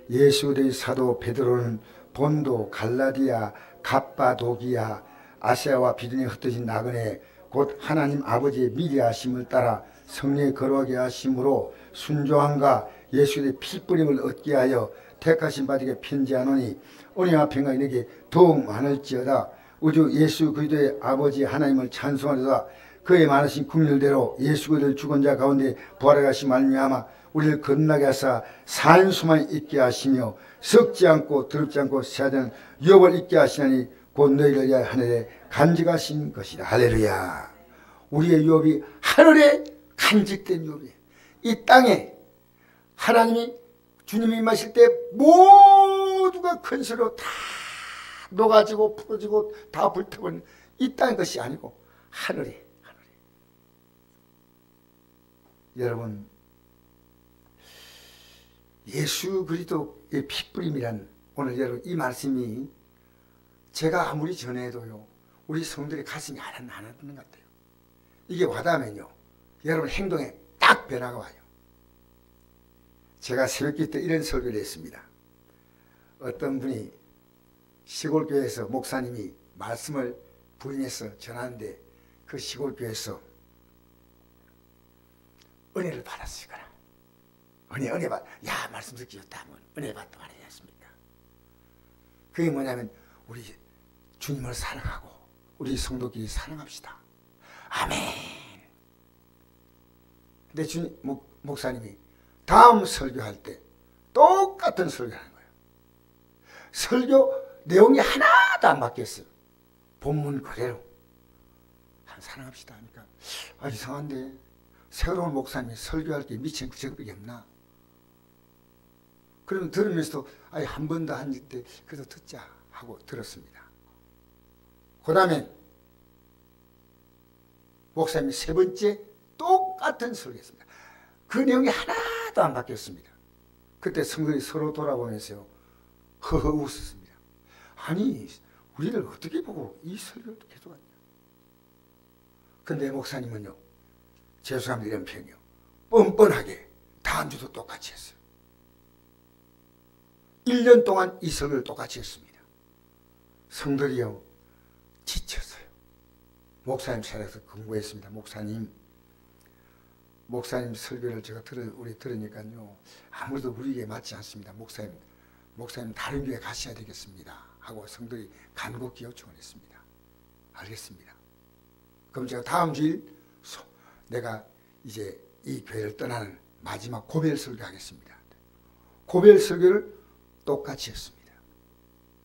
예수 그리스도의 사도 베드로는 본도, 갈라디아, 갑바도기아, 아시아와 비두니에 흩어진 나그네 곧 하나님 아버지의 미리 하심을 따라 성령에 거룩하게 하심으로 순종함과 예수의 피뿌림을 얻게 하여 택하신 바에게 편지하노니 은혜와 평강이 너에게 더욱 많을지어다. 우주 예수 그리스도의 아버지 하나님을 찬송하리로다. 그의 많으신 긍휼대로 예수 그리스도를 죽은 자 가운데 부활하신 말미암아 우리를 거듭나게 하사 산 소망이 있게 하시며 썩지 않고 더럽지 않고 새하지 유업을 있게 하시나니 곧 너희를 위하여 하늘에 간직하신 것이다. 할렐루야. 우리의 유업이 하늘에 간직된 유업이에요. 이 땅에 하나님이 주님이 임하실 때 모두가 큰 소리로 다 녹아지고 풀어지고 다 불태우는 이 땅의 것이 아니고 하늘에. 여러분, 예수 그리스도의 피뿌림이란 오늘 여러분 이 말씀이 제가 아무리 전해도요 우리 성도들의 가슴이 하나 안 드는 것 같아요. 이게 와닿으면요 여러분 행동에 딱 변화가 와요. 제가 새벽기 때 이런 설교를 했습니다. 어떤 분이 시골교회에서 목사님이 말씀을 부임해서 전하는데 그 시골교회에서 은혜를 받았을 거라. 은혜 받. 야 말씀 듣기 좋다 하면 은혜 받다 말이지 않습니까? 그게 뭐냐면 우리 주님을 사랑하고 우리 성도끼리 사랑합시다. 아멘. 근데 주님 목사님이 다음 설교할 때 똑같은 설교하는 거예요. 설교 내용이 하나도 안 바뀌었어요. 본문 그대로 사랑합시다 하니까 이상한데 새로운 목사님이 설교할 게 미친 그저밖에 없나? 그러면 들으면서도 한 번 더 한 때 그래도 듣자 하고 들었습니다. 그 다음에 목사님이 세 번째 똑같은 설교했습니다. 그 내용이 하나도 안 바뀌었습니다. 그때 성도들이 서로 돌아보면서요 허허 웃었습니다. 아니 우리를 어떻게 보고 이 설교를 계속 하냐. 근데 목사님은요 죄송합니다 이런 표현이요 뻔뻔하게 다음 주도 똑같이 했어요. 1년 동안 이 설교를 똑같이 했습니다. 성도들이요 지쳤어요. 목사님 차례에서 공부했습니다. 목사님 설교를 제가 우리 들으니까요 아무래도 우리에게 맞지 않습니다. 목사님 다른 교회 가셔야 되겠습니다 하고 성도들이 간곡히 요청을 했습니다. 알겠습니다. 그럼 제가 다음 주일 내가 이제 이 교회를 떠나는 마지막 고별 설교 하겠습니다. 고별 설교를 똑같이 했습니다.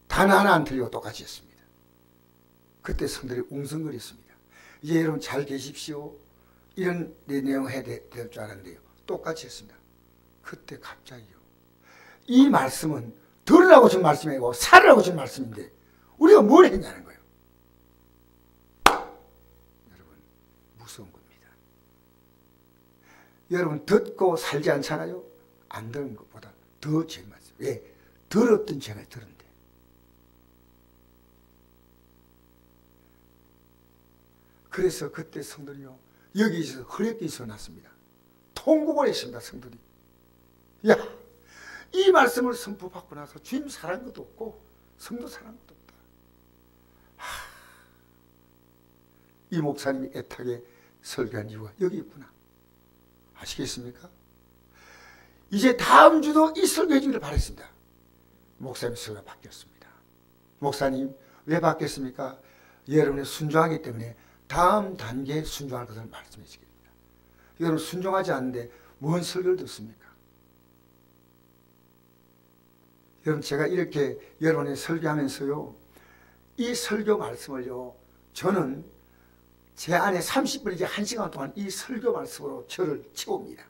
단 하나 안 틀리고 똑같이 했습니다. 그때 성도들이 웅성거렸습니다. 이제 여러분 잘 계십시오. 이런 내용 해야 될 줄 알았는데요. 똑같이 했습니다. 그때 갑자기요. 이 말씀은 들으라고 준 말씀이 아니고 살으라고 준 말씀인데 우리가 뭘 했냐는 거예요. 여러분 무서운 겁니다. 여러분 듣고 살지 않잖아요. 안 들은 것보다 더 죄 많습니다. 왜? 들었던 죄가 들은데. 그래서 그때 성도들이요 여기서 흐렸게 일어났습니다. 통곡을 했습니다. 성도들이. 야, 이 말씀을 선포받고 나서 주님 사랑한 것도 없고 성도 사랑한 것도 없다. 이 목사님이 애타게 설교한 이유가 여기 있구나. 아시겠습니까? 이제 다음 주도 이 설교해 주기를 바랬습니다. 목사님 설교가 바뀌었습니다. 목사님 왜 바뀌었습니까? 여러분이 순종하기 때문에 다음 단계에 순종할 것을 말씀해 주십니다. 여러분 순종하지 않는데 뭔 설교를 듣습니까? 여러분 제가 이렇게 여러분이 설교하면서요 이 설교 말씀을요 저는 제 안에 30분이지 1시간 동안 이 설교 말씀으로 저를 치웁니다.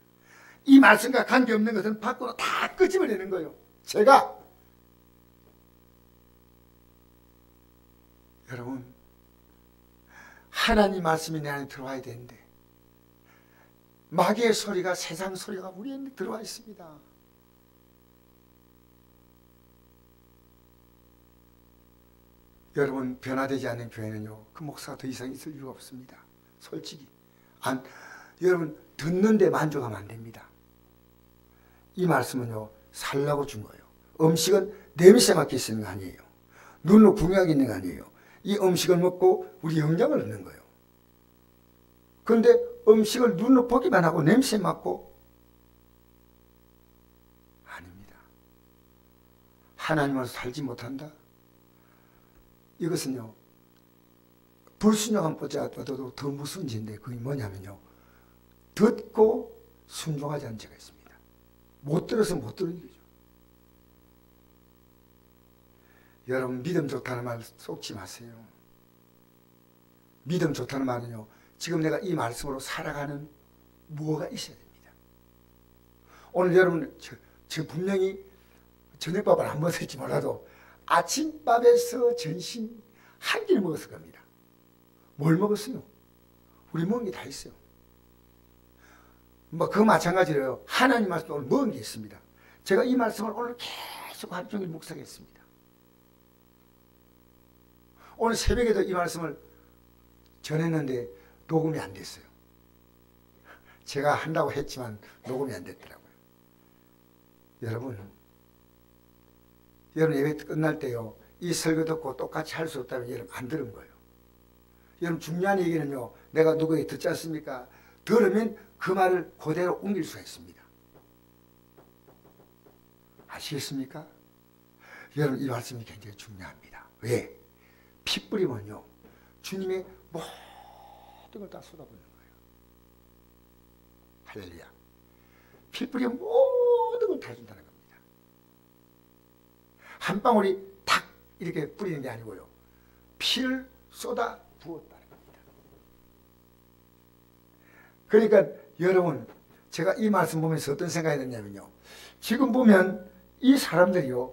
이 말씀과 관계없는 것은 밖으로 다 끄집어내는 거예요. 제가 여러분 하나님 말씀이 내 안에 들어와야 되는데 마귀의 소리가 세상 소리가 우리 안에 들어와 있습니다. 여러분 변화되지 않는 교회는요 그 목사가 더 이상 있을 이유가 없습니다. 솔직히 여러분 듣는데 만족하면 안 됩니다. 이 말씀은요 살라고 준 거예요. 음식은 냄새 맡길 수 있는 거 아니에요. 눈으로 구경하기 있는 거 아니에요. 이 음식을 먹고 우리 영양을 얻는 거예요. 그런데 음식을 눈으로 보기만 하고 냄새 맡고 아닙니다. 하나님으로 살지 못한다. 이것은요, 불순종한 보다도 더 무서운 죄인데 그게 뭐냐면요, 듣고 순종하지 않은 죄가 있습니다. 못 들어서 못 들은 거죠. 여러분, 믿음 좋다는 말 속지 마세요. 믿음 좋다는 말은요, 지금 내가 이 말씀으로 살아가는 뭐가 있어야 됩니다. 오늘 여러분, 저 분명히 저녁밥을 안 먹었을지 몰라도 아침밥에서 전신 한 끼를 먹었을 겁니다. 뭘 먹었어요? 우리 먹은 게 다 있어요. 뭐 그 마찬가지로요, 하나님 말씀도 오늘 먹은 게 있습니다. 제가 이 말씀을 오늘 계속 하루 종일 묵상했습니다. 오늘 새벽에도 이 말씀을 전했는데 녹음이 안 됐어요. 제가 한다고 했지만 녹음이 안 됐더라고요. 여러분 예배 끝날 때요, 이 설교 듣고 똑같이 할 수 없다면 여러분 안 들은 거예요. 여러분, 중요한 얘기는요, 내가 누구에게 듣지 않습니까? 들으면 그 말을 그대로 옮길 수가 있습니다. 아시겠습니까? 여러분, 이 말씀이 굉장히 중요합니다. 왜? 피 뿌리면요, 주님의 모든 걸 다 쏟아붓는 거예요. 할렐루야. 피 뿌리면 모든 걸 다 준다는 겁니다. 한 방울이 탁 이렇게 뿌리는 게 아니고요, 피를 쏟아 부었다는 겁니다. 그러니까 여러분, 제가 이 말씀 보면서 어떤 생각이 드냐면요, 지금 보면 이 사람들이요,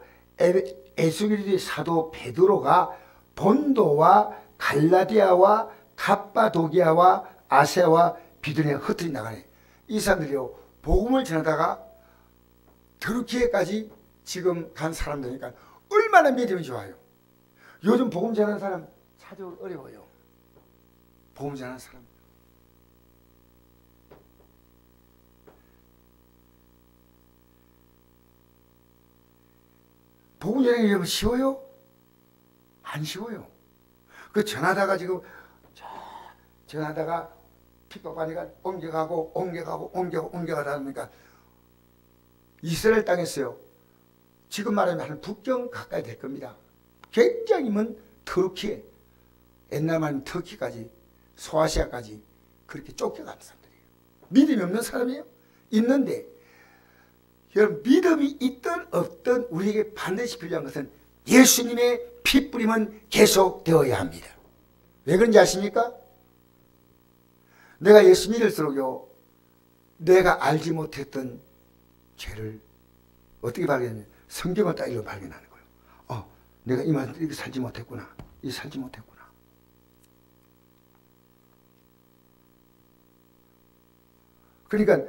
에스겔의 사도 베드로가 본도와 갈라디아와 갑바도기아와 아세아와 비두니아 흩어져 나가네. 이 사람들이요, 복음을 전하다가 터키에까지 지금 간 사람들이니까 얼마나 믿음이 좋아요. 요즘 복음 전하는 사람 찾아오기 어려워요. 복음 전하는 사람. 복음 전하는 게 쉬워요? 안 쉬워요. 그 전하다가 지금 전하다가 핍박하니까 옮겨가다 보니까 이스라엘 땅에서요, 지금 말하면 한 북경 가까이 될 겁니다. 굉장히 먼 터키에, 옛날 말하면 터키까지, 소아시아까지 그렇게 쫓겨가는 사람들이에요. 믿음이 없는 사람이에요? 있는데, 여러분, 믿음이 있든 없든 우리에게 반드시 필요한 것은 예수님의 피 뿌림은 계속되어야 합니다. 왜 그런지 아십니까? 내가 예수 믿을수록요, 내가 알지 못했던 죄를 어떻게 발견하냐면 성경을 딱 읽어 발견하는 거예요. 내가 이 말 이렇게 살지 못했구나. 이 살지 못했구나. 그러니까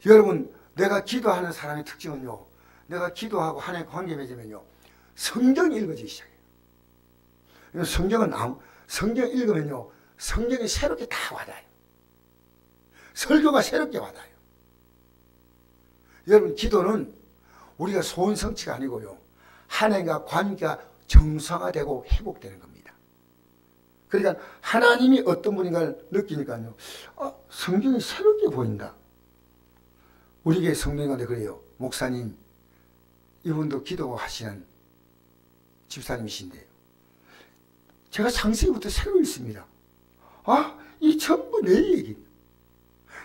여러분, 내가 기도하는 사람의 특징은요, 내가 기도하고 하나님과 관계 맺으면요, 성경이 읽어지기 시작해요. 성경 읽으면요, 성경이 새롭게 다 와닿아요. 설교가 새롭게 와닿아요. 여러분, 기도는 우리가 소원 성취가 아니고요, 하나님과 관계가 정상화되고 회복되는 겁니다. 그러니까 하나님이 어떤 분인가를 느끼니까요, 성경이 새롭게 보인다. 우리 교회 성도님한테 그래요. 목사님, 이분도 기도하시는 집사님이신데요, 제가 창세기부터 새로 읽습니다. 이 전부 내 얘기,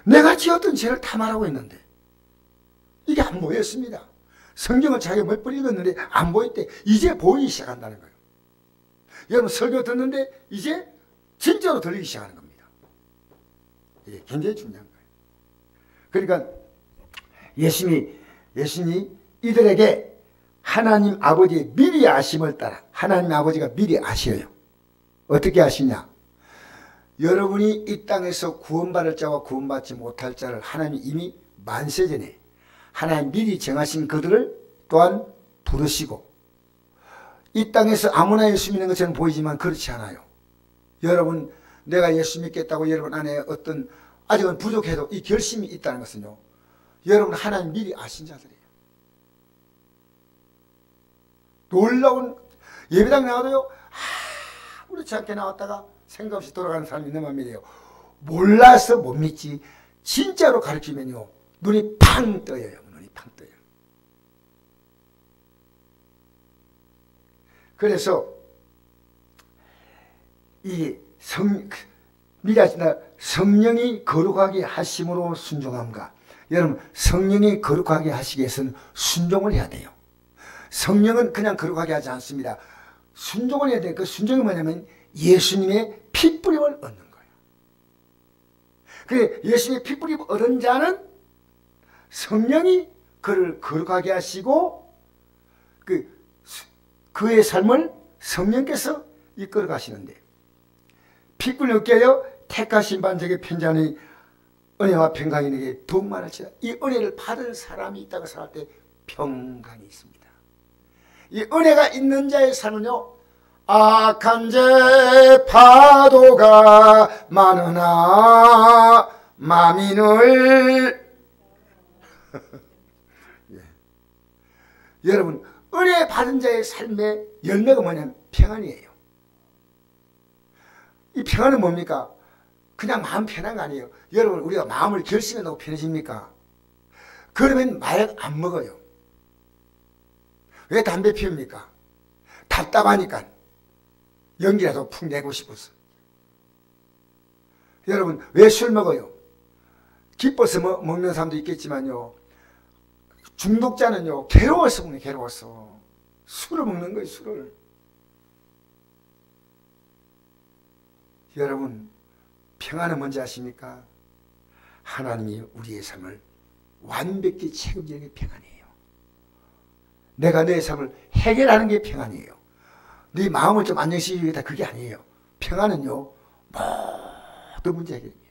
내가 지었던 죄를 다 말하고 있는데 이게 안 보였습니다. 성경을 자기가 몇 번 읽었는데 안 보일 때 이제 보이기 시작한다는 거예요. 여러분, 설교 듣는데 이제 진짜로 들리기 시작하는 겁니다. 이게 굉장히 중요한 거예요. 그러니까 예수님이 이들에게 하나님 아버지의 미리 아심을 따라, 하나님 아버지가 미리 아셔요. 어떻게 아시냐? 여러분이 이 땅에서 구원받을 자와 구원받지 못할 자를 하나님이 이미 만세전에 하나님 미리 정하신 그들을 또한 부르시고, 이 땅에서 아무나 예수 믿는 것처럼 보이지만 그렇지 않아요. 여러분, 내가 예수 믿겠다고 여러분 안에 어떤 아직은 부족해도 이 결심이 있다는 것은요, 여러분 하나님 미리 아신 자들이에요. 놀라운 예배당 나와도요, 아무렇지 않게 나왔다가 생각 없이 돌아가는 사람이 너무 많이에요. 몰라서 못 믿지 진짜로 가르치면요 눈이 팡 떠요. 눈이 팡 떠요. 그래서 이 성령이 거룩하게 하심으로 순종함과, 여러분 성령이 거룩하게 하시기 위해서는 순종을 해야 돼요. 성령은 그냥 거룩하게 하지 않습니다. 순종을 해야 돼요. 그 순종이 뭐냐면 예수님의 핏뿌림을 얻는 거예요. 그래 예수님의 핏뿌림을 얻은 자는 성령이 그를 거룩하게 하시고 그의 삶을 성령께서 이끌어 가시는데, 핏뿌림 얻게 하여 택하신 반석의 편지하니 은혜와 평강이 내게 더욱 많을지라. 이 은혜를 받은 사람이 있다고 생각할 때 평강이 있습니다. 이 은혜가 있는 자의 삶은요, 악한 제 파도가 많으나 마민을 예. 여러분 은혜 받은 자의 삶의 열매가 뭐냐면 평안이에요. 이 평안은 뭡니까? 그냥 마음 편한 거 아니에요. 여러분 우리가 마음을 결심해 놓고 편해집니까? 그러면 마약 안 먹어요. 왜 담배 피웁니까? 답답하니까. 연기라도 푹 내고 싶어서. 여러분 왜 술 먹어요? 기뻐서 먹는 사람도 있겠지만요, 중독자는요 괴로워서 먹는, 괴로워서 술을 먹는 거예요. 술을. 여러분 평안은 뭔지 아십니까? 하나님이 우리의 삶을 완벽히 책임지는 게 평안이에요. 내가 내 삶을 해결하는 게 평안이에요. 네 마음을 좀 안정시키기 위해서 그게 아니에요. 평안은요 모든 문제 해결입니다.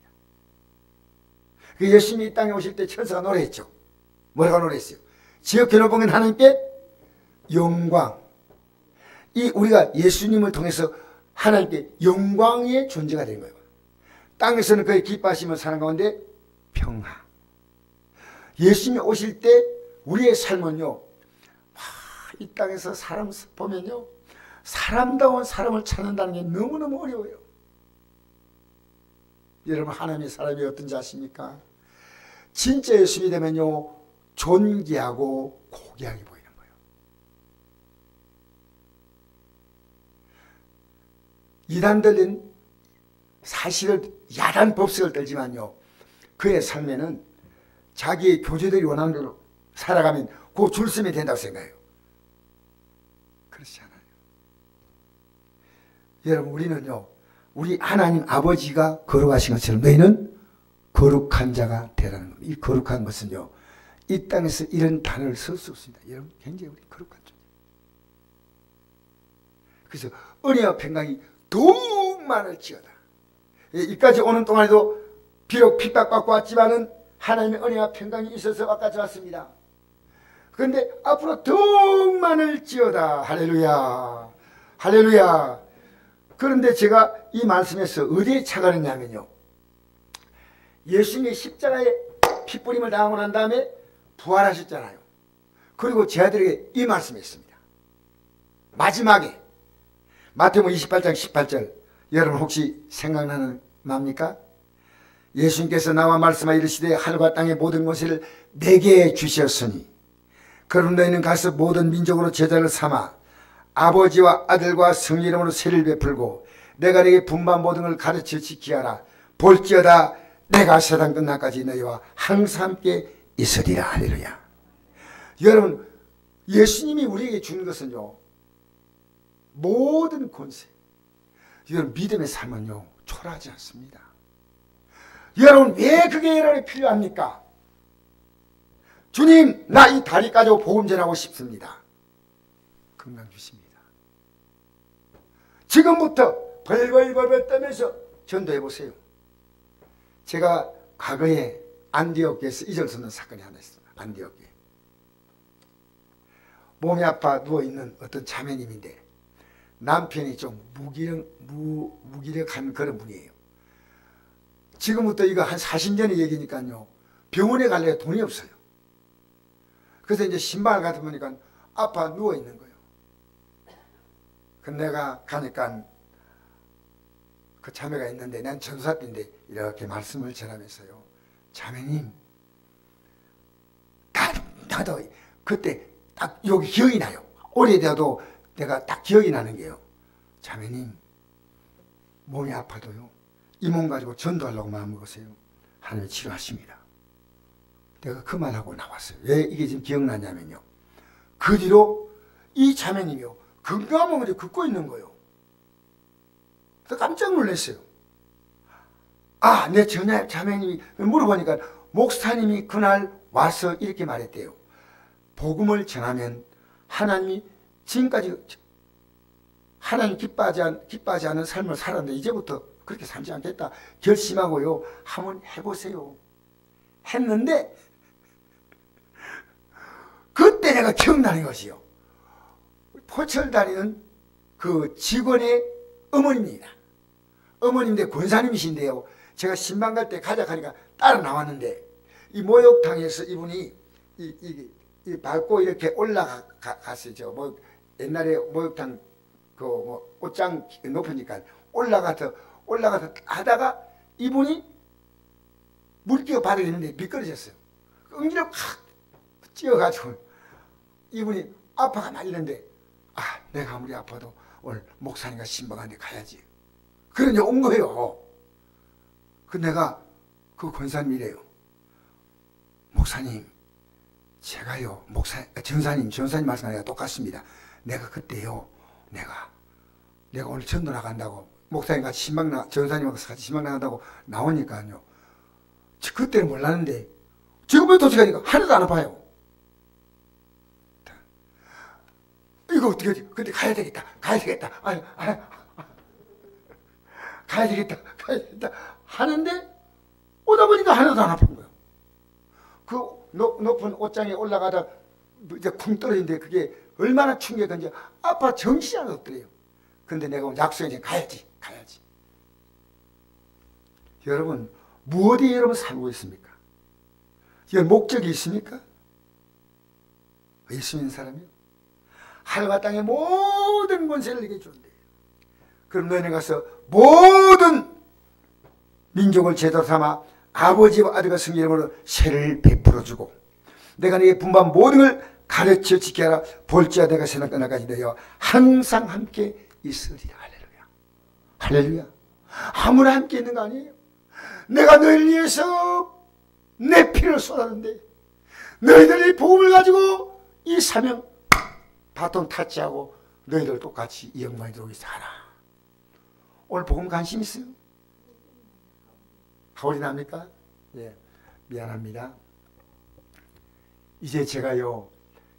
예수님이 이 땅에 오실 때 천사가 노래했죠. 뭐라고 노래했어요? 지극히 높은 하나님께 영광. 이 우리가 예수님을 통해서 하나님께 영광의 존재가 된 거예요. 땅에서는 그의 기뻐하시며 사는 가운데 평화. 예수님이 오실 때 우리의 삶은요, 이 땅에서 사람 보면요, 사람다운 사람을 찾는다는 게 너무너무 어려워요. 여러분 하나님의 사람이 어떤지 아십니까? 진짜 예수님이 되면요 존귀하고 고귀하게 보이는 거예요. 이단들은 사실은 야단 법석을 떨지만요, 그의 삶에는 자기의 교제들이 원하는 대로 살아가면 그 줄섬이 된다고 생각해요. 그렇지 않아요. 여러분 우리는요, 우리 하나님 아버지가 거룩하신 것처럼 너희는 거룩한 자가 되라는 겁니다. 이 거룩한 것은요, 이 땅에서 이런 단어를 쓸 수 없습니다. 여러분 굉장히 우리 거룩한 존재. 그래서 은혜와 평강이 더욱 많을지어다. 이까지 오는 동안에도 비록 핍박받고 왔지만은 하나님의 은혜와 평강이 있어서 와까지 왔습니다. 그런데 앞으로 더욱 많을지어다. 할렐루야. 할렐루야. 그런데 제가 이 말씀에서 어디에 착안했냐면요, 예수님이 십자가에 핏부림을 당하고 난 다음에 부활하셨잖아요. 그리고 제 아들에게 이 말씀이 있습니다. 마지막에 마태복음 28장 18절, 여러분 혹시 생각나는 맙니까? 예수님께서 나와 말씀하 이르시되 하늘과 땅의 모든 것을 내게 주셨으니 그럼 너희는 가서 모든 민족으로 제자를 삼아 아버지와 아들과 성령 이름으로 세를 베풀고 내가 너에게 분반 모든 걸 가르쳐 지키하라. 볼지어다 내가 세상 끝날까지 너희와 항상 함께 있으리라. 할렐루야. 여러분 예수님이 우리에게 주는 것은요, 모든 권세. 여러분 믿음의 삶은요 초라하지 않습니다. 여러분 왜 그게 여러분이 필요합니까? 주님 나 이 다리 가지고 복음 전하고 싶습니다. 건강 주십니다. 지금부터 벌벌벌벌 떠면서 전도해 보세요. 제가 과거에 안디옥에서 잊을 수 없는 사건이 하나 있습니다. 안디옥에 몸이 아파 누워있는 어떤 자매님인데 남편이 좀 무기력한 그런 분이에요. 지금부터 이거 한 40년의 얘기니까요, 병원에 갈래 돈이 없어요. 그래서 이제 신방을 가다 보니까 아파 누워있는 거예요. 내가 가니까 그 자매가 있는데, 난 전도사 때인데 이렇게 말씀을 전하면서요, 자매님, 나도 그때 딱 여기 기억이 나요. 오래돼도 내가 딱 기억이 나는 게요, 자매님, 몸이 아파도요, 이 몸 가지고 전도하려고 마음먹으세요. 하나님이 치료하십니다. 내가 그 말하고 나왔어요. 왜 이게 지금 기억나냐면요, 그 뒤로 이 자매님이요, 건강한 몸을 걷고 있는 거예요. 그래서 깜짝 놀랐어요. 아, 내 전에 자매님이 물어보니까 목사님이 그날 와서 이렇게 말했대요. 복음을 전하면 하나님이 지금까지 하나님 기뻐하지 않은 삶을 살았는데 이제부터 그렇게 살지 않겠다 결심하고요, 한번 해보세요 했는데, 그때 내가 기억나는 것이요, 포철 다니는 그 직원의 어머님입니다. 어머님인데 권사님이신데요, 제가 신방 갈 때 가자 하니까 따라 나왔는데, 이 목욕탕에서 이분이 이 밟고 이렇게 올라갔어요. 뭐 옛날에 목욕탕 그 뭐 옷장 높으니까 올라가서 하다가 이분이 물기가 바닥에 있는데 미끄러졌어요. 응기를 확 찧어가지고 이분이 아파가 말리는데, 아, 내가 아무리 아파도 오늘 목사님과 신방한테 가야지. 그러니 온 거예요. 그 내가 그 권사님이래요. 목사님, 제가요, 전사님 말씀하니까 똑같습니다. 내가 그때요, 내가 오늘 전도 나간다고, 목사님 같이 전사님하고 같이 신방 나간다고 나오니까요, 그때는 몰랐는데 지금부터 도착하니까 하나도 안 아파요. 이거 어떻게 하지? 근데 가야 되겠다. 가야 되겠다 하는데 오다 보니까 하나도 안 아픈 거예요. 그 높은 옷장에 올라가다 이제 쿵 떨어진데 그게 얼마나 충격인지 아파 정신이 안 없더래요. 근데 내가 약속에 가야지. 여러분, 무엇에 여러분 살고 있습니까? 이게 목적이 있습니까? 예수 믿는 사람이요, 하늘과 땅의 모든 권세를 내게 준대. 그럼 너희는 가서 모든 민족을 제도 삼아 아버지와 아들과 성령 이름으로 세를 베풀어주고, 내가 네게 분부한 모든 걸 가르쳐 지게 하라. 볼지어다 내가 세상 끝날까지 되어 항상 함께 있으리라. 할렐루야. 아무나 함께 있는 거 아니에요. 내가 너희를 위해서 내 피를 쏟았는데 너희들이 복음을 가지고 이 사명 바톤 타치하고 너희들 똑같이 이 영광에 들어오게 살아. 오늘 복음 관심 있어요? 가오리 납니까? 예, 미안합니다. 이제 제가요,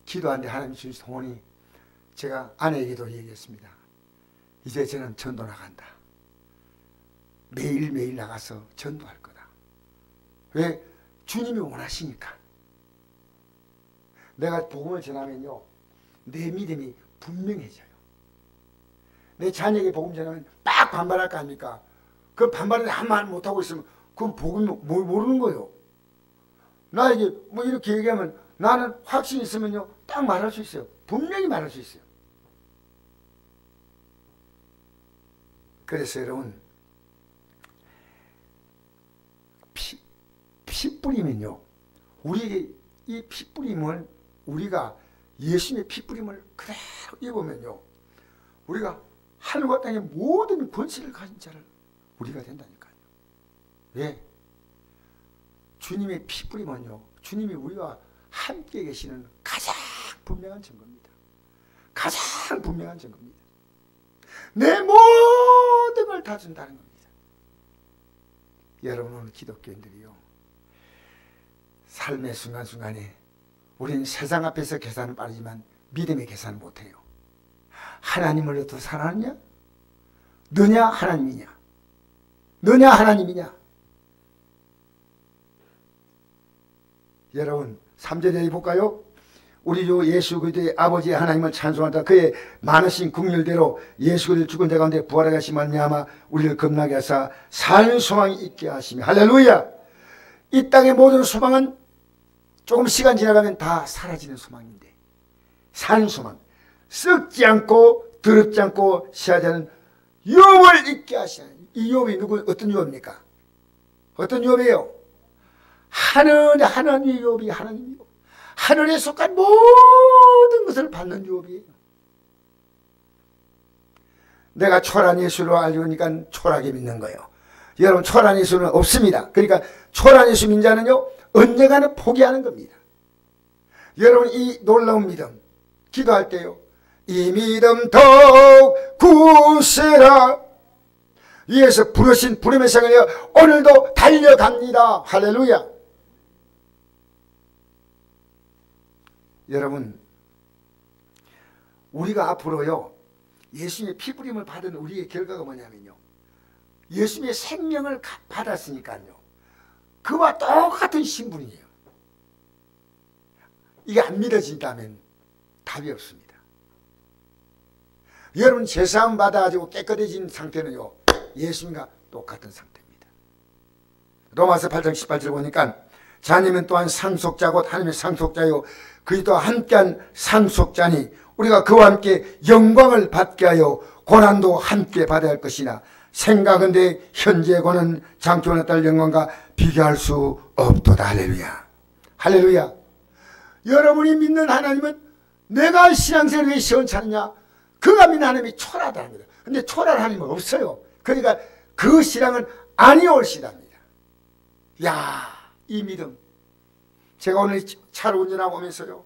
기도하는데 하나님 주신 소원이, 제가 아내에게도 얘기했습니다. 이제 저는 전도 나간다. 매일매일 나가서 전도할 거다. 왜? 주님이 원하시니까. 내가 복음을 전하면요, 내 믿음이 분명해져요. 내 자녀에게 복음 전하면 딱 반발할 거 아닙니까? 그 반발을 한 말 못하고 있으면 그건 복음 모르는 거예요. 나에게 뭐 이렇게 얘기하면 나는 확신이 있으면요, 딱 말할 수 있어요. 분명히 말할 수 있어요. 그래서 여러분, 피 뿌리면요, 우리 이 피 뿌림을, 우리가 예수님의 피 뿌림을 그대로 입으면요, 우리가 하늘과 땅의 모든 권세를 가진 자를 우리가 된다니까요. 왜? 주님의 피 뿌림은요, 주님이 우리와 함께 계시는 가장 분명한 증거입니다. 가장 분명한 증거입니다. 내 모든 걸 다 준다는 겁니다. 여러분, 오늘 기독교인들이요, 삶의 순간순간에 우리는 세상 앞에서 계산은 빠르지만 믿음의 계산은 못해요. 하나님을 더 사랑하느냐? 너냐 하나님이냐? 너냐 하나님이냐? 여러분, 3절에 볼까요? 우리 주 예수 그리스도의 아버지 하나님을 찬송하다 그의 많으신 긍휼대로 예수 그리스도 죽은 자 가운데 부활하게 하심을 말미암아 우리를 겁나게 하사 사는 소망이 있게 하시며, 할렐루야! 이 땅의 모든 소망은 조금 시간 지나가면 다 사라지는 소망인데, 사는 소망, 썩지 않고 더럽지 않고 시하지 않은 욥을 있게 하시는, 이 욥이 어떤 욥입니까? 어떤 욥이에요? 하나님의 욥이 하나님이요. 하늘에 속한 모든 것을 받는 욥이에요. 내가 초라한 예수로 알려니까 초라하게 믿는 거예요. 여러분, 초라한 예수는 없습니다. 그러니까 초라한 예수 믿는 자는요, 언젠가는 포기하는 겁니다. 여러분, 이 놀라운 믿음, 기도할 때요, 이 믿음 더욱 굳세라, 위에서 부르신 부름의 생을 오늘도 달려갑니다. 할렐루야. 여러분, 우리가 앞으로요, 예수님의 피부림을 받은 우리의 결과가 뭐냐면요, 예수님의 생명을 받았으니까요, 그와 똑같은 신분이에요. 이게 안 믿어진다면 답이 없습니다. 여러분, 죄사함 받아가지고 깨끗해진 상태는요, 예수님과 똑같은 상태입니다. 로마서 8장 18절 보니까 자님은 또한 상속자고 하나님의 상속자요 그리스도와 함께한 상속자니 우리가 그와 함께 영광을 받게 하여 고난도 함께 받아야 할 것이나 생각은데 현재 고난 장초에 따른 영광과 비교할 수 없도다. 할렐루야. 할렐루야. 여러분이 믿는 하나님은 내가 신앙생활을 왜 시원찮느냐? 그가 믿는 하나님이 초라하다는 거예요. 근데 초라한 하나님은 없어요. 그러니까 그 신앙은 아니올 시답니다. 야, 이 믿음. 제가 오늘 차를 운전하고 오면서요,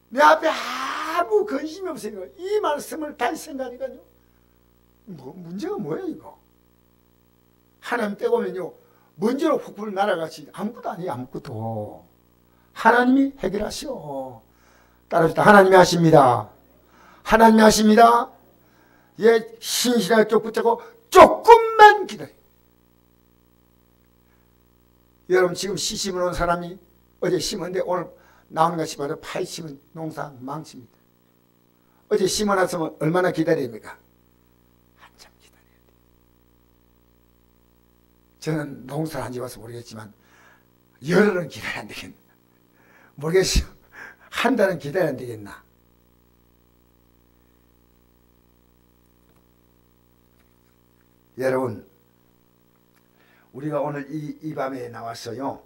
내 앞에 아무 근심이 없어요. 이 말씀을 다시 생각하니까요, 문제가 뭐예요 이거? 하나님 떼고면요, 먼지로 훅훅 날아가지 아무것도 아니에요. 아무것도. 하나님이 해결하시오. 따라합시다. 하나님이 하십니다. 하나님이 하십니다. 예, 신실하게 쪽 붙잡고 조금만 기다려. 여러분, 지금 씨 심으러 온 사람이 어제 심었는데 오늘 나오는 것 심어도 파이 심은 농사 망칩니다. 어제 심어놨으면 얼마나 기다려야 됩니까? 한참 기다려야 돼요. 저는 농사를 안 지어봐서 모르겠지만 열흘은 기다려야 안 되겠나? 모르겠어요. 한 달은 기다려야 안 되겠나? 여러분, 우리가 오늘 이 밤에 나왔어요.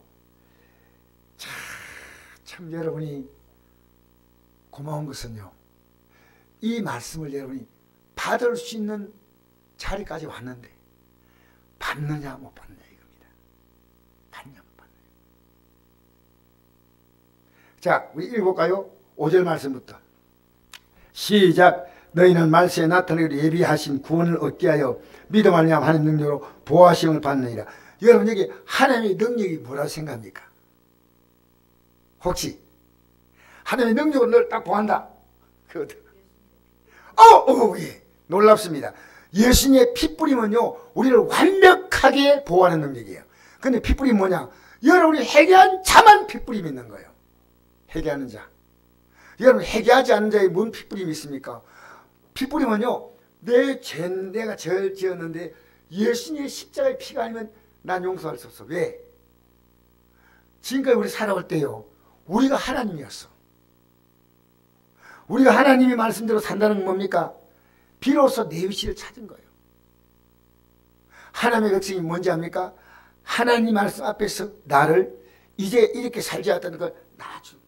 참 여러분이 고마운 것은요, 이 말씀을 여러분이 받을 수 있는 자리까지 왔는데 받느냐 못 받느냐 이겁니다. 받냐 못 받느냐. 자, 우리 읽어볼까요? 5절 말씀부터 시작. 너희는 말세에 나타나기로 예비하신 구원을 얻게 하여 믿음 안에 하나님 능력으로 보호하심을 받느니라. 여러분, 여기 하나님의 능력이 뭐라고 생각합니까? 혹시 하나님의 능력으로 널 딱 보한다. 예, 놀랍습니다. 예수님의 핏뿌림은요, 우리를 완벽하게 보호하는 능력이에요. 근데 핏뿌림이 뭐냐? 여러분이 회개한 자만 핏뿌림이 있는 거예요. 회개하는 자. 여러분, 회개하지 않는 자에 뭔 핏뿌림이 있습니까? 핏뿌림은요, 내 죄, 내가 죄를 지었는데 예수님의 십자가의 피가 아니면 난 용서할 수 없어. 왜? 지금까지 우리 살아올 때요, 우리가 하나님이었어. 우리가 하나님의 말씀대로 산다는 건 뭡니까? 비로소 내 위치를 찾은 거예요. 하나님의 백성이 뭔지 압니까? 하나님 말씀 앞에서 나를 이제 이렇게 살지 않았다는 걸 놔주는 거예요.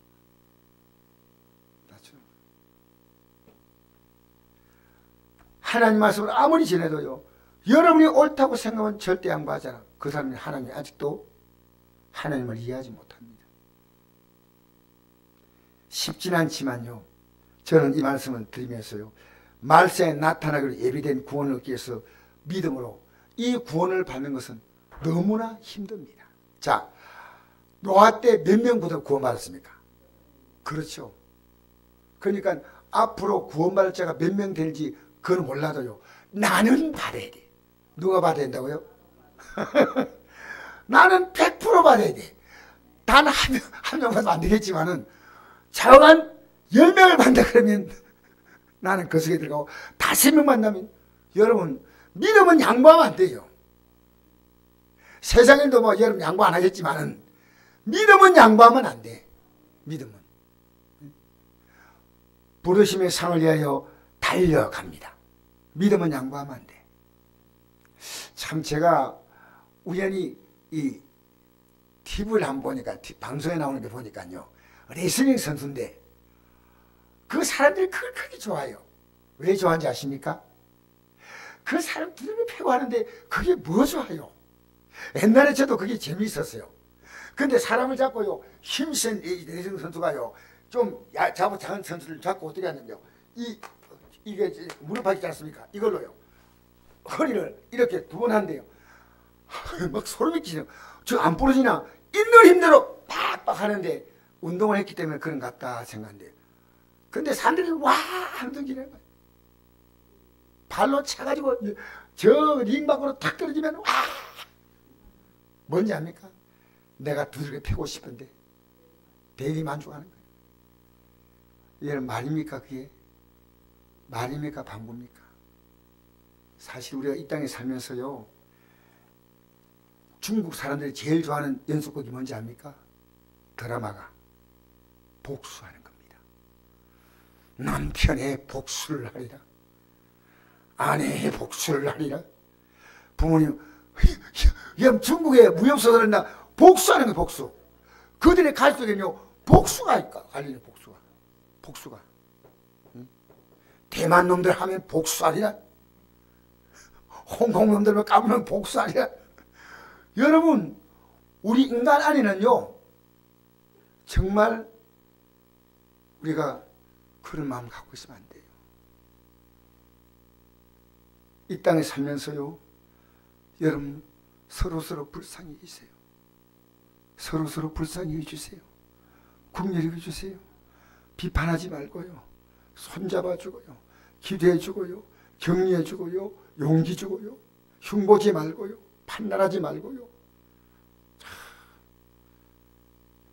하나님 말씀을 아무리 전해도요, 여러분이 옳다고 생각하면 절대 양보하잖아. 그 사람이 하나님이 아직도 하나님을 이해하지 못합니다. 쉽진 않지만요, 저는 이 말씀을 드리면서요, 말세에 나타나기로 예비된 구원을 얻기 위해서 믿음으로 이 구원을 받는 것은 너무나 힘듭니다. 자, 노아 때 몇 명부터 구원받았습니까? 그렇죠. 그러니까 앞으로 구원받을 자가 몇 명 될지 그건 몰라도요, 나는 받아야 돼. 누가 받아야 된다고요? 나는 100% 받아야 돼. 단 한 명 받으면 안 되겠지만은 자어간 10명을 받는다 그러면 나는 그 속에 들어가고 5명 만나면, 여러분, 믿음은 양보하면 안 돼요. 세상에도 뭐 여러분 양보 안 하겠지만은 믿음은 양보하면 안 돼. 믿음은 부르심의 상을 위하여 달려갑니다. 믿음은 양보하면 안 돼. 참 제가 우연히 이 TV를 한번 보니까 방송에 나오는 게 보니까요, 레슬링 선수인데 그 사람들이 그걸 크게 좋아해요. 왜 좋아하는지 아십니까? 그 사람 두들겨 패고 하는데 그게 뭐 좋아요? 옛날에 저도 그게 재미있었어요. 근데 사람을 잡고요, 힘센 레슬링 선수가요, 좀 작은 선수를 잡고 어떻게 하냐면요, 이게 무릎팍 있지 않습니까? 이걸로요 허리를 이렇게 두 번 한대요. 막 소름이 끼치네요. 저 안 부러지나? 있는 힘대로 팍팍 하는데 운동을 했기 때문에 그런 것 같다 생각한대요. 근데 사람들이 와 하는 기는 거예요. 발로 차가지고 저 링 밖으로 탁 떨어지면 와, 뭔지 압니까? 내가 두들겨 패고 싶은데 대리 만족하는 거예요. 이게 말입니까? 그게 말입니까? 방구입니까? 사실 우리가 이 땅에 살면서요, 중국 사람들이 제일 좋아하는 연속극이 뭔지 압니까? 드라마가 복수하는 겁니다. 남편의 복수를 하리라, 아내의 복수를 하리라. 부모님, 중국의 무협소설이나 복수하는 거, 복수. 그들의 가족에는요 복수가 있까 갈리는 복수가. 대만 놈들 하면 복수하리라, 홍콩 놈들만 까불면 복수하리라. 여러분, 우리 인간 안에는요 정말 우리가 그런 마음을 갖고 있으면 안 돼요. 이 땅에 살면서요, 여러분 서로서로 불쌍히 해주세요. 서로서로 불쌍히 해주세요. 국리를 해주세요. 비판하지 말고요, 손잡아주고요, 기도해주고요, 격려해주고요, 용기 주고요, 흉보지 말고요, 판단하지 말고요.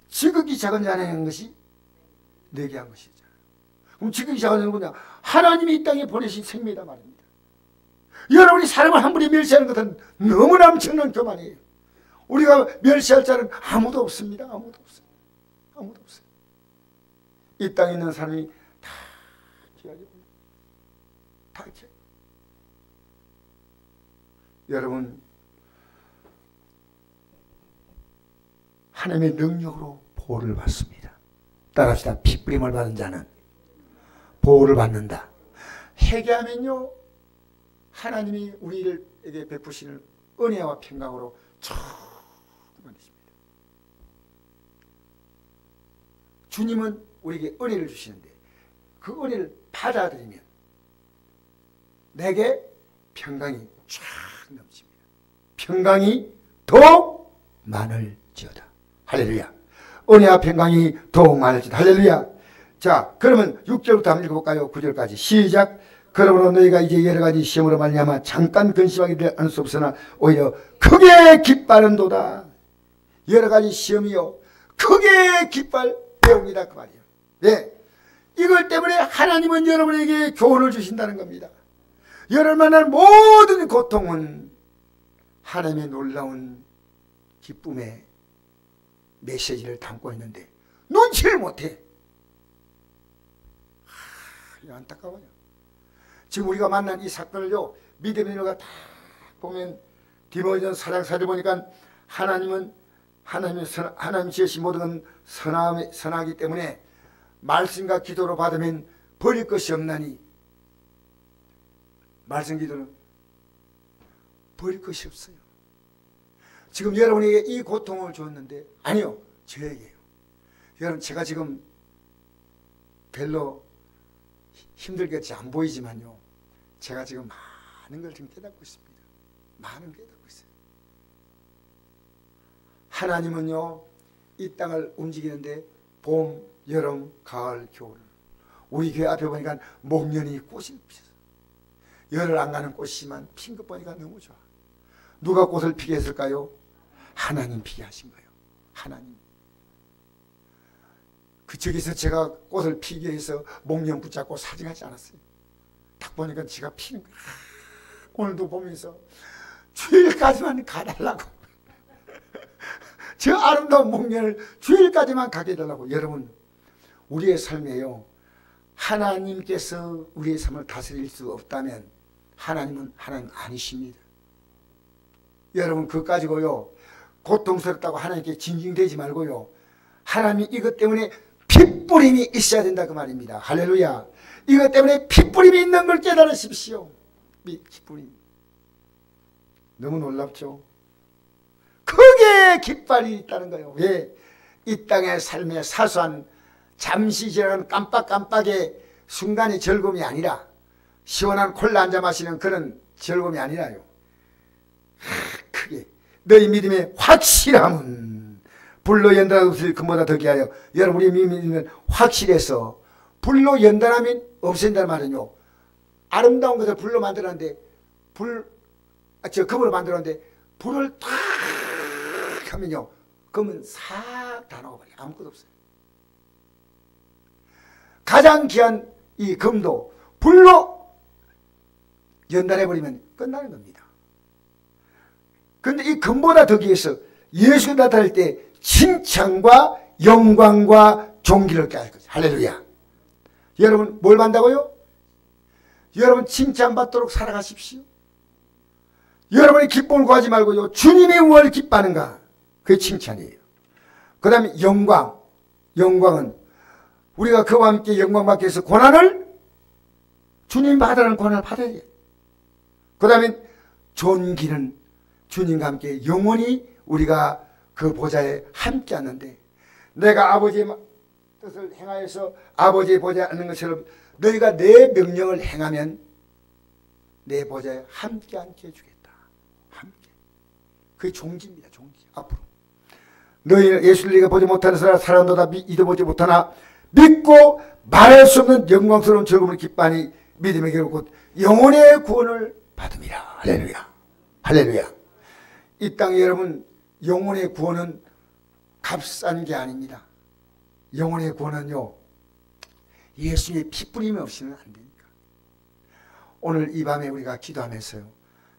지극히 작은 자는 한 것이 내게 한 것이죠. 그럼 지극히 작은 자는 뭐냐? 하나님이 이 땅에 보내신 생명이다 말입니다. 여러분이 사람을 한 분이 멸시하는 것은 너무나 엄청난 교만이에요. 우리가 멸시할 자는 아무도 없습니다. 아무도 없어요. 아무도 없어요. 이 땅에 있는 사람이 다 귀하게 봅니다. 다 귀하게. 여러분, 하나님의 능력으로 보호를 받습니다. 따라합시다. 피 뿌림을 받은 자는 보호를 받는다. 회개하면요, 하나님이 우리에게 베푸시는 은혜와 평강으로 충만해집니다. 주님은 우리에게 은혜를 주시는데 그 은혜를 받아들이면 내게 평강이 쫙 넘칩니다. 평강이 더 많을지어다. 할렐루야. 은혜와 평강이 더욱 많을지어다. 할렐루야. 자, 그러면 6절부터 한번 읽어볼까요? 9절까지 시작. 그러므로 너희가 이제 여러 가지 시험으로 말미암아 잠깐 근심하게 할 수 없으나 오히려 크게 기뻐하는도다. 여러 가지 시험이요, 크게 기뻐하옵니다, 그 말이에요. 네, 이걸 때문에 하나님은 여러분에게 교훈을 주신다는 겁니다. 여러분 만날 모든 고통은 하나님의 놀라운 기쁨의 메시지를 담고 있는데 눈치를 못해. 안타까워요. 지금 우리가 만난 이 사건을요, 믿음의 일가 다 보면 디모데전서 4장 4절 보니까 하나님 지으신 모든 건 선하기 때문에 말씀과 기도로 받으면 버릴 것이 없나니, 말씀 기도는 버릴 것이 없어요. 지금 여러분에게 이 고통을 줬는데, 아니요, 저에게요. 여러분, 제가 지금 별로 힘들겠지 안 보이지만요, 제가 지금 많은 걸 지금 깨닫고 있습니다. 많은 걸 깨닫고 있어요. 하나님은요, 이 땅을 움직이는데 봄, 여름, 가을, 겨울, 우리 교회 앞에 보니까 목련이 꽃이 피었어요. 열을 안 가는 꽃이지만 핀 것 보니까 너무 좋아. 누가 꽃을 피게 했을까요? 하나님 피게 하신 거예요. 하나님. 그쪽에서 제가 꽃을 피게 해서 목련 붙잡고 사진하지 않았어요. 딱 보니까 지가 피는 거예요. 오늘도 보면서 주일까지만 가달라고. 저 아름다운 목련을 주일까지만 가게 해달라고. 여러분, 우리의 삶에요, 하나님께서 우리의 삶을 다스릴 수 없다면 하나님은 하나님 아니십니다. 여러분 그것 가지고요 고통스럽다고 하나님께 징징대지 말고요, 하나님이 이것 때문에 핏뿌림이 있어야 된다 그 말입니다. 할렐루야. 이것 때문에 핏뿌림이 있는 걸 깨달으십시오. 핏뿌림. 너무 놀랍죠. 크게 깃발이 있다는 거예요. 왜? 이 땅의 삶의 사소한 잠시 지나는 깜빡깜빡의 순간의 즐거움이 아니라, 시원한 콜라 한잔 마시는 그런 즐거움이 아니라요, 크게 너희 믿음의 확실함은 불로 연단한 없을 금보다 더 귀하여. 여러분 우리 믿음은 확실해서 불로 연단하면 없앤다는 말은요, 아름다운 것을 불로 만들었는데 금으로 만들었는데 불을 탁 하면요 금은 싹 다 녹아버려요. 아무것도 없어요. 가장 귀한 이 금도 불로 연단해버리면 끝나는 겁니다. 그런데 이 금보다 더 귀해서 예수 나타날 때 칭찬과 영광과 존귀를 얻게 할 거죠. 할렐루야. 여러분 뭘 받는다고요? 여러분 칭찬받도록 살아가십시오. 여러분이 기쁨을 구하지 말고요, 주님이 뭘 기뻐하는가, 그게 칭찬이에요. 그 다음에 영광. 영광은 우리가 그와 함께 영광 받기 위해서 고난을, 주님 받으라는 고난을 받아야 돼요. 그 다음에 존귀는 주님과 함께 영원히 우리가 그 보좌에 함께 하는데, 내가 아버지의 뜻을 행하여서 아버지의 보좌에 앉는 것처럼 너희가 내 명령을 행하면 내 보좌에 함께 앉게 해주겠다. 함께. 그게 종기입니다. 종기. 앞으로 너희는 예수를 네가 보지 못하는 사람 사람도다 믿어보지 못하나 믿고 말할 수 없는 영광스러운 즐거움을 기뻐하니 믿음의 결국 곧 영혼의 구원을 받음이라. 할렐루야. 할렐루야. 이 땅에 여러분 영혼의 구원은 값싼 게 아닙니다. 영혼의 구원은요 예수의 피 뿌림이 없이는 안 되니까. 오늘 이 밤에 우리가 기도하면서요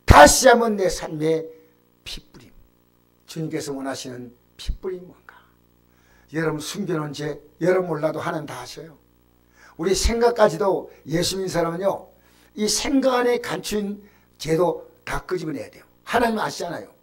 다시 한번 내 삶의 피 뿌림, 주님께서 원하시는 피 뿌림 뭔가. 여러분 숨겨놓은 죄 여러분 몰라도 하나님 다 하셔요. 우리 생각까지도 예수 믿는 사람은요 이 생각 안에 감춘 죄도 다 끄집어내야 돼요. 하나님 아시잖아요.